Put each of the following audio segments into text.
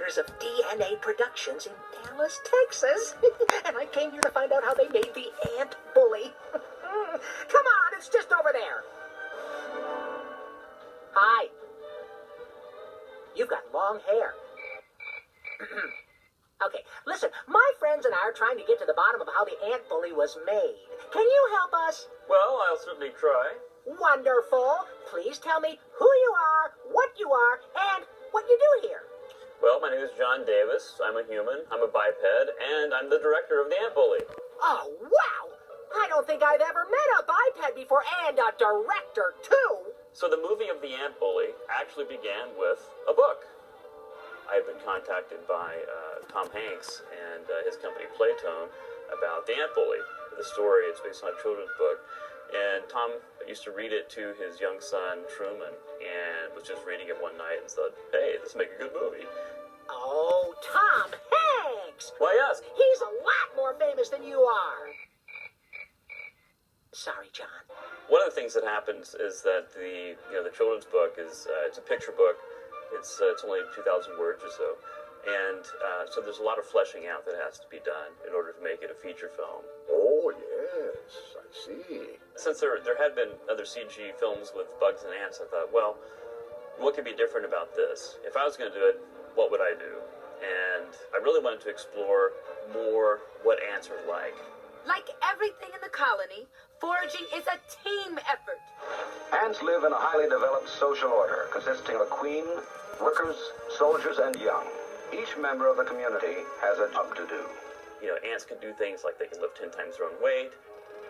owners of DNA Productions in Dallas, Texas. And I came here to find out how they made the ant bully. Come on, it's just over there. Hi. You've got long hair. Okay, listen, my friends and I are trying to get to the bottom of how the ant bully was made. Can you help us? Well, I'll certainly try. Wonderful. Please tell me who you are, what you are, and what you do here. Well, my name is John Davis. I'm a human, I'm a biped, and I'm the director of the Ant Bully. Oh, wow! I don't think I've ever met a biped before, and a director, too. So the movie of the Ant Bully actually began with a book. I had been contacted by Tom Hanks and his company Playtone about the Ant Bully. The story, it's based on a children's book. And Tom used to read it to his young son, Truman, and was just reading it one night and thought, hey, this will make a good movie. Oh, Tom Hanks! Why, yes. He's a lot more famous than you are. Sorry, John. One of the things that happens is that the children's book is it's a picture book. It's only 2,000 words or so. And so there's a lot of fleshing out that has to be done in order to make it a feature film. Oh, yes, I see. Since there had been other CG films with bugs and ants, I thought, well, what could be different about this? If I was going to do it, what would I do? And I really wanted to explore more what ants are like. Like everything in the colony, foraging is a team effort. Ants live in a highly developed social order consisting of a queen, workers, soldiers, and young. Each member of the community has a job to do. You know, ants can do things like they can lift 10 times their own weight.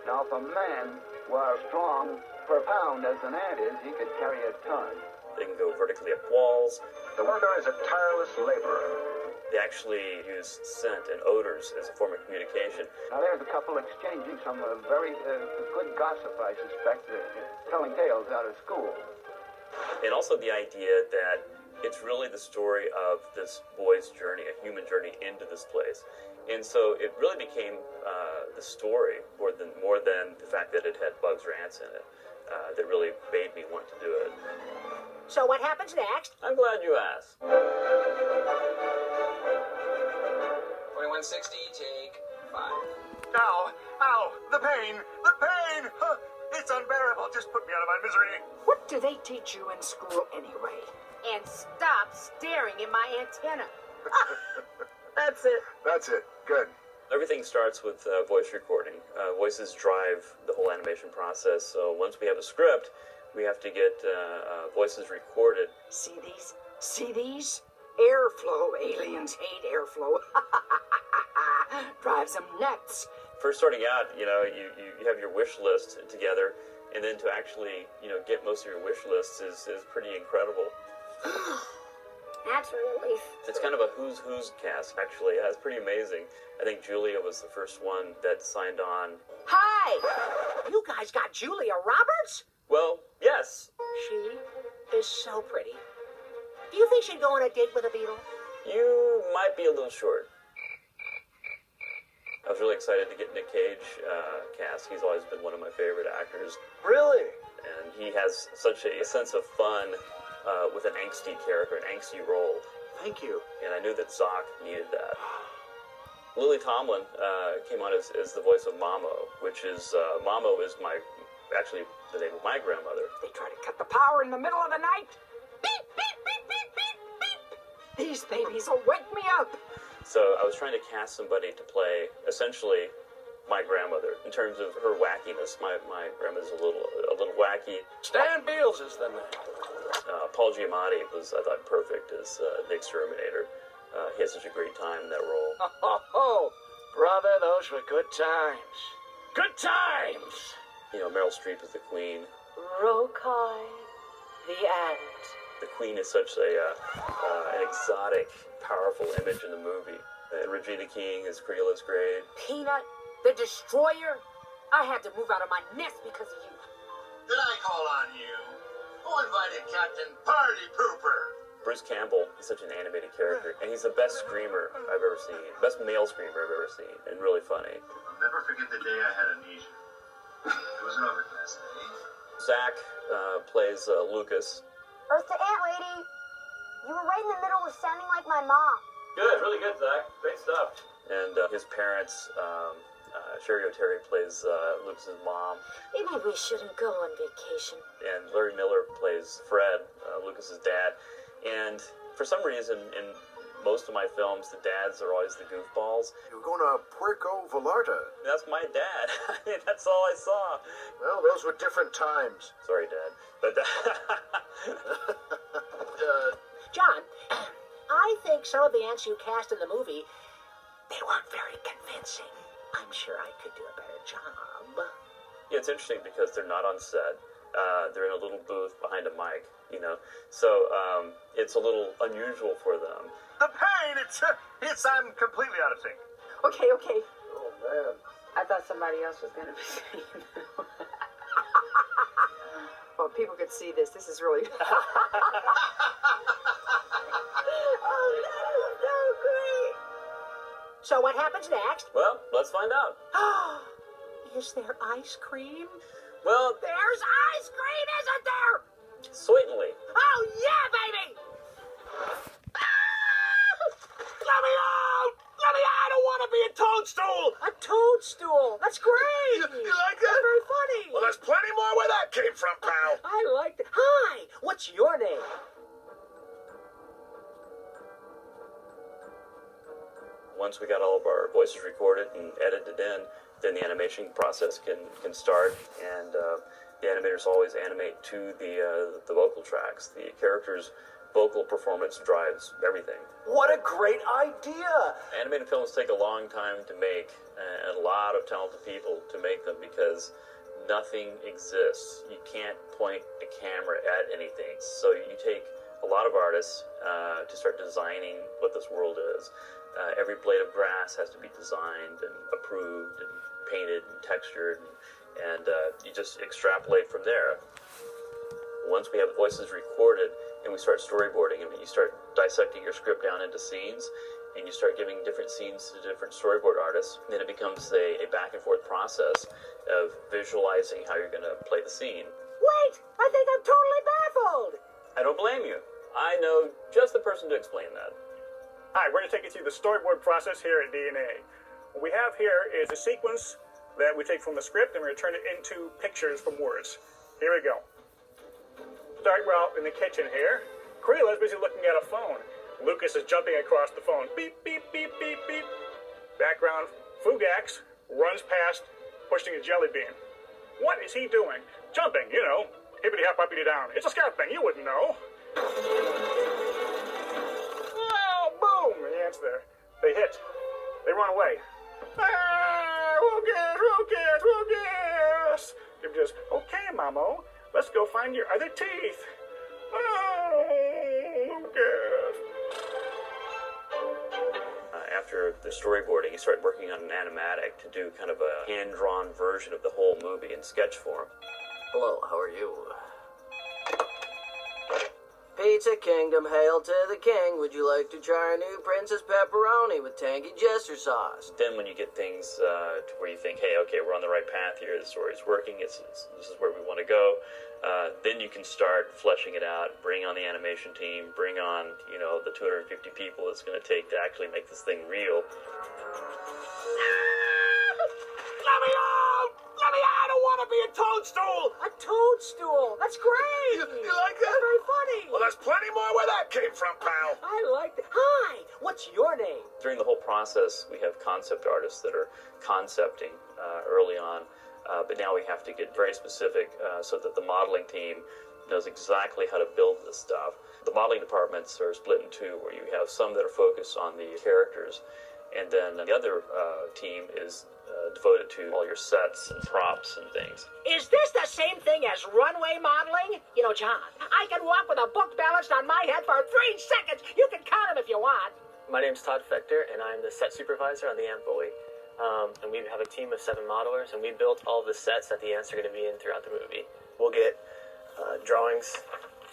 Now, if a man were strong per pound as an ant is, he could carry a ton. They can go vertically up walls. The worker is a tireless laborer. They actually use scent and odors as a form of communication. Now, there's a couple exchanging some very good gossip, I suspect, telling tales out of school. And also the idea that it's really the story of this boy's journey, a human journey into this place. And so it really became the story more than the fact that it had bugs or ants in it that really made me want to do it. So what happens next? I'm glad you asked. 2160, take 5. Ow! Ow! The pain! The pain! Huh, it's unbearable. Just put me out of my misery. What do they teach you in school anyway? And stop staring at my antenna. That's it. That's it. Good. Everything starts with voice recording. Voices drive the whole animation process. So once we have a script, we have to get voices recorded. See these? See these? Airflow. Aliens hate airflow. Drives them nuts. First starting out, you have your wish list together, and then to actually, get most of your wish lists is pretty incredible. That's a relief. It's kind of a who's cast, actually. Yeah, it's pretty amazing. I think Julia was the first one that signed on. Hi! You guys got Julia Roberts? Well, yes. She is so pretty. Do you think she'd go on a date with a beetle? You might be a little short. I was really excited to get Nick Cage cast. He's always been one of my favorite actors. Really? And he has such a sense of fun with an angsty character, an angsty role. Thank you. And I knew that Zoc needed that. Lily Tomlin came on as the voice of Mamo, which is, Mamo is actually the name of my grandmother. They try to cut the power in the middle of the night. Beep, beep, beep, beep, beep, beep. These babies will wake me up. So I was trying to cast somebody to play, essentially, my grandmother, in terms of her wackiness. My grandmother's a little wacky. Stan Beals is the name. Paul Giamatti was, I thought, perfect as the Exterminator. He had such a great time in that role. Oh, brother, those were good times. Good times! Meryl Streep is the Queen. Rokai, the ant. The Queen is such an exotic, powerful image in the movie. And Regina King is Creola's great. Peanut, the destroyer. I had to move out of my nest because of you. Did I call on you? Who invited Captain Party Pooper? Bruce Campbell is such an animated character, and he's the best screamer I've ever seen. Best male screamer I've ever seen, and really funny. I'll never forget the day I had amnesia. It was an overcast day. Zach plays Lucas. Earth to Ant Lady. You were right in the middle of sounding like my mom. Good, really good, Zach. Great stuff. And his parents, Sherry O'Terry plays Lucas's mom. Maybe we shouldn't go on vacation. And Larry Miller plays Fred, Lucas's dad. And for some reason, in most of my films, the dads are always the goofballs. You're going to Puerto Vallarta. That's my dad. I mean, that's all I saw. Well, those were different times. Sorry, Dad. But John, I think some of the ants you cast in the movie, they weren't very convincing. I'm sure I could do a better job. yeah, it's interesting because they're not on set. They're in a little booth behind a mic, you know. So it's a little unusual for them. The pain, I'm completely out of sync. Okay. Oh, man. I thought somebody else was going to be saying that. Well, people could see this. This is really... Oh, that is so great. So what happens next? Well, let's find out. Is there ice cream? Well, There's ice cream, isn't there? certainly. Oh, yeah, baby! Let me out! Let me out! I don't want to be a toadstool! A toadstool? That's great! You like that? That's very funny. Well, there's plenty more where that came from, pal. I like that. Hi! What's your name? Once we got all of our voices recorded and edited in, then the animation process can start, and the animators always animate to the vocal tracks. The character's vocal performance drives everything. What a great idea! Animated films take a long time to make, and a lot of talented people to make them because nothing exists. You can't point a camera at anything. So you take a lot of artists to start designing what this world is. Every blade of grass has to be designed and approved and painted and textured, and you just extrapolate from there. Once we have voices recorded and we start storyboarding, and you start dissecting your script down into scenes, and you start giving different scenes to different storyboard artists, then it becomes a back and forth process of visualizing how you're going to play the scene. Wait! I think I'm totally baffled! I don't blame you. I know just the person to explain that. Hi, we're going to take you through the storyboard process here at DNA. What we have here is a sequence that we take from the script, and we're going to turn it into pictures from words. Here we go. Start well in the kitchen here. Creela's busy looking at a phone. Lucas is jumping across the phone. Beep, beep, beep, beep, beep. Background, Fugax runs past, pushing a jelly bean. What is he doing? Jumping, you know. Hippity hop, uppity down. It's a scout thing, you wouldn't know. Oh, boom! The ants there. They hit. They run away. Ah, Lucas! You're just, okay, Mamo, let's go find your other teeth. Oh, Lucas. After the storyboarding, you start working on an animatic to do kind of a hand-drawn version of the whole movie in sketch form. Hello, how are you? Pizza Kingdom, hail to the king. Would you like to try our new Princess Pepperoni with tangy jester sauce? Then when you get things to where you think, hey, okay, we're on the right path here, the story's working, this is where we want to go, then you can start fleshing it out, bring on the animation team, bring on, you know, the 250 people it's going to take to actually make this thing real. Let me out! Let me out! I don't want to be a toadstool! A toadstool? That's great! You like that? That's very funny! Well, there's plenty more where that came from, pal. I like that. Hi! What's your name? During the whole process, we have concept artists that are concepting early on, but now we have to get very specific so that the modeling team knows exactly how to build this stuff. The modeling departments are split in two, where you have some that are focused on the characters, and then the other team is devoted to all your sets and props and things. Is this the same thing as runway modeling? You know, John, I can walk with a book balanced on my head for 3 seconds. You can count them if you want. My name's Todd Fector, and I'm the set supervisor on the Ant Bully. And we have a team of 7 modelers, and we built all the sets that the ants are going to be in throughout the movie. We'll get drawings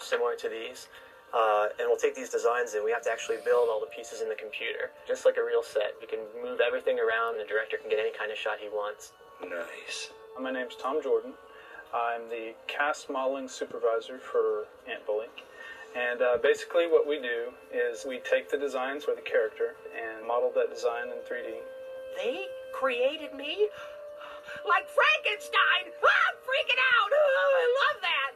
similar to these, and we'll take these designs and we have to actually build all the pieces in the computer. Just like a real set. We can move everything around, and the director can get any kind of shot he wants. Nice. My name's Tom Jordan. I'm the cast modeling supervisor for Ant Bully. And basically what we do is we take the designs for the character and model that design in 3D. They created me? Like Frankenstein! I'm freaking out! Oh, I love that!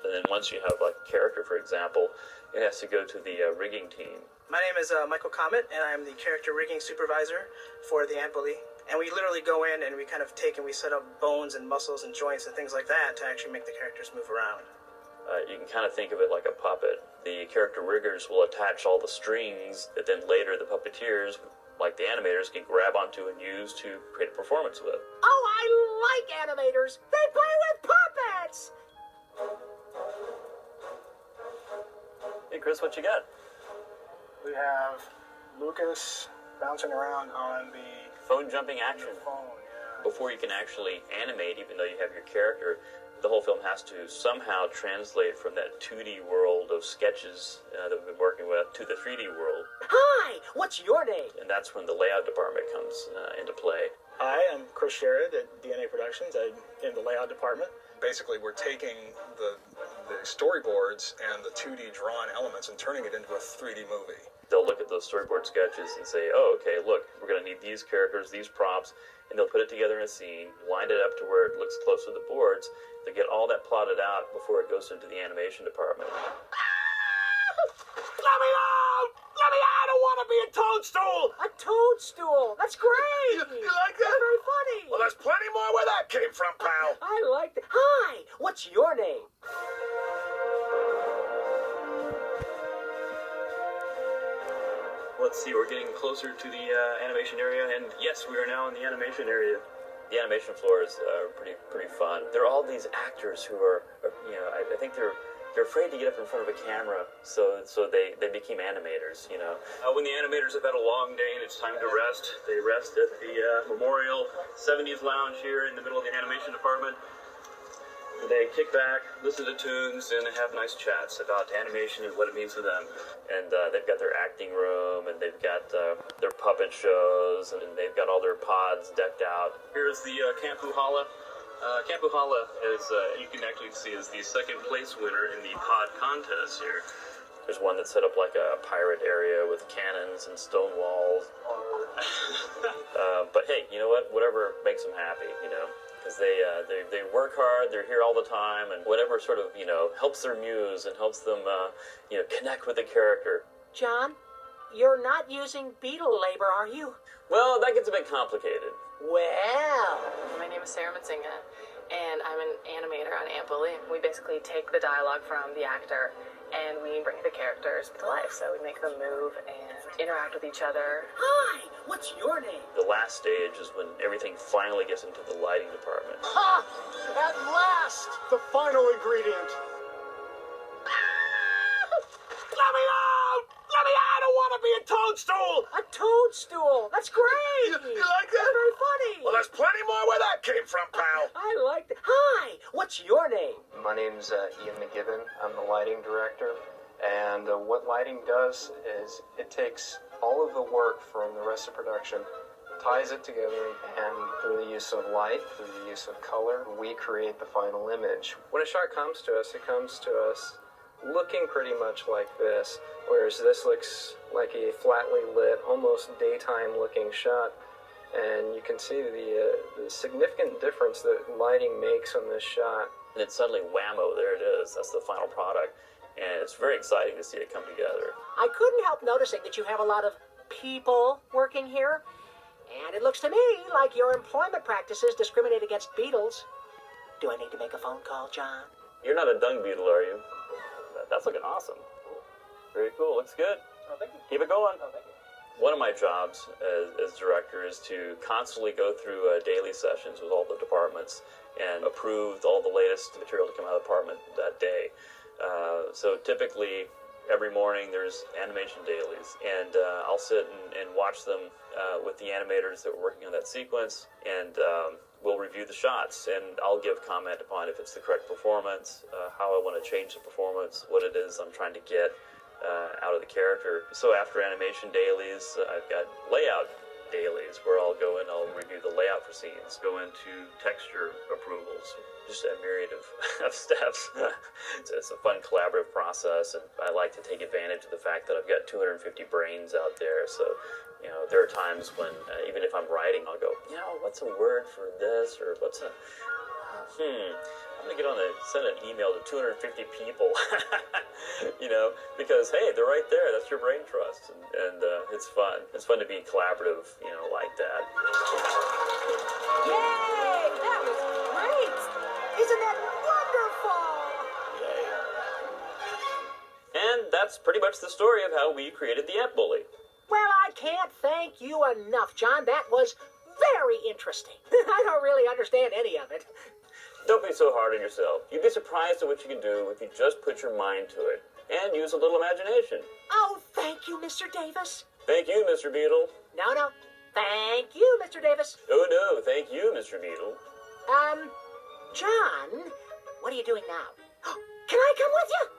And then once you have like a character, for example, it has to go to the rigging team. My name is Michael Comet, and I'm the character rigging supervisor for the Ant Bully. And we literally go in and we kind of take and we set up bones and muscles and joints and things like that to actually make the characters move around. You can kind of think of it like a puppet. The character riggers will attach all the strings that then later the puppeteers, like the animators, can grab onto and use to create a performance with. Oh, I like animators! They play with puppets! Hey, Chris, what you got? We have Lucas bouncing around on the phone jumping action. Phone, yeah. Before you can actually animate, even though you have your character, the whole film has to somehow translate from that 2D world of sketches that we've been working with to the 3D world. Hi! What's your name? And that's when the layout department comes into play. Hi, I'm Chris Sherrod at DNA Productions. I'm in the layout department. Basically, we're taking the storyboards and the 2D drawn elements and turning it into a 3D movie. They'll look at those storyboard sketches and say, oh, okay, look, we're going to need these characters, these props, and they'll put it together in a scene, line it up to where it looks close to the boards. They get all that plotted out before it goes into the animation department. Let me out! Let me out! I don't want to be a toadstool! A toadstool? That's great! You like that? That's very funny! Well, there's plenty more where that came from, pal. I like that. Hi! What's your name? Let's see, we're getting closer to the animation area, and yes, we are now in the animation area. The animation floor is pretty fun. There are all these actors who are I think they're afraid to get up in front of a camera, so they became animators, you know. When the animators have had a long day and it's time to rest, they rest at the Memorial 70s Lounge here in the middle of the animation department. They kick back, listen to tunes, and they have nice chats about animation and what it means to them. And they've got their acting room, and they've got their puppet shows, and they've got all their pods decked out. Here's the Camp Huhala. Camp Huhala, as you can actually see, is the second place winner in the pod contest here. There's one that's set up like a pirate area with cannons and stone walls. But hey, you know what? Whatever makes them happy, you know. Because they work hard, they're here all the time, and whatever sort of, helps their muse and helps them, connect with the character. John, you're not using Beetle labor, are you? Well, that gets a bit complicated. Well. My name is Sarah Matzinga, and I'm an animator on Ant Bully. We basically take the dialogue from the actor, and we bring the characters to life. So we make them move and interact with each other. Hi, what's your name? The last stage is when everything finally gets into the lighting department. Ha! At last! The final ingredient. Let me out! Let me out! I don't want to be a toadstool! A toadstool? That's great! You like that? That's very funny! Well, there's plenty more where that came from, pal. I like that. Hi, what's your name? My name's Ian McGibbon. I'm the lighting director. And what lighting does is it takes all of the work from the rest of production, ties it together, and through the use of light, through the use of color, we create the final image. When a shot comes to us, it comes to us looking pretty much like this, whereas this looks like a flatly lit, almost daytime looking shot. And you can see the significant difference that lighting makes on this shot. And then suddenly, whammo, there it is. That's the final product. And it's very exciting to see it come together. I couldn't help noticing that you have a lot of people working here. And it looks to me like your employment practices discriminate against beetles. Do I need to make a phone call, John? You're not a dung beetle, are you? That's looking awesome. Very cool. Looks good. Oh, thank you. Keep it going. Oh, thank you. One of my jobs as director is to constantly go through daily sessions with all the departments and approve all the latest material to come out of the department that day. So typically, every morning there's animation dailies, and I'll sit and watch them with the animators that were working on that sequence, and we'll review the shots, and I'll give comment upon if it's the correct performance, how I want to change the performance, what it is I'm trying to get out of the character. So after animation dailies, I've got layout dailies where I'll go in, I'll review the layout for scenes, go into texture approvals, just a myriad of steps. It's a fun collaborative process, and I like to take advantage of the fact that I've got 250 brains out there. So, you know, there are times when even if I'm writing, I'll go, you know, what's a word for this, or what's a I'm gonna get on send an email to 250 people, you know, because hey, they're right there. That's your brain trust, and it's fun. It's fun to be collaborative, you know, like that. Yay! That was great! Isn't that wonderful? Yay! And that's pretty much the story of how we created the Ant Bully. Well, I can't thank you enough, John. That was very interesting. I don't really understand any of it. Don't be so hard on yourself. You'd be surprised at what you can do if you just put your mind to it and use a little imagination. Oh, thank you, Mr. Davis. Thank you, Mr. Beetle. No. Thank you, Mr. Davis. Oh, no, thank you, Mr. Beetle. John, what are you doing now? Can I come with you?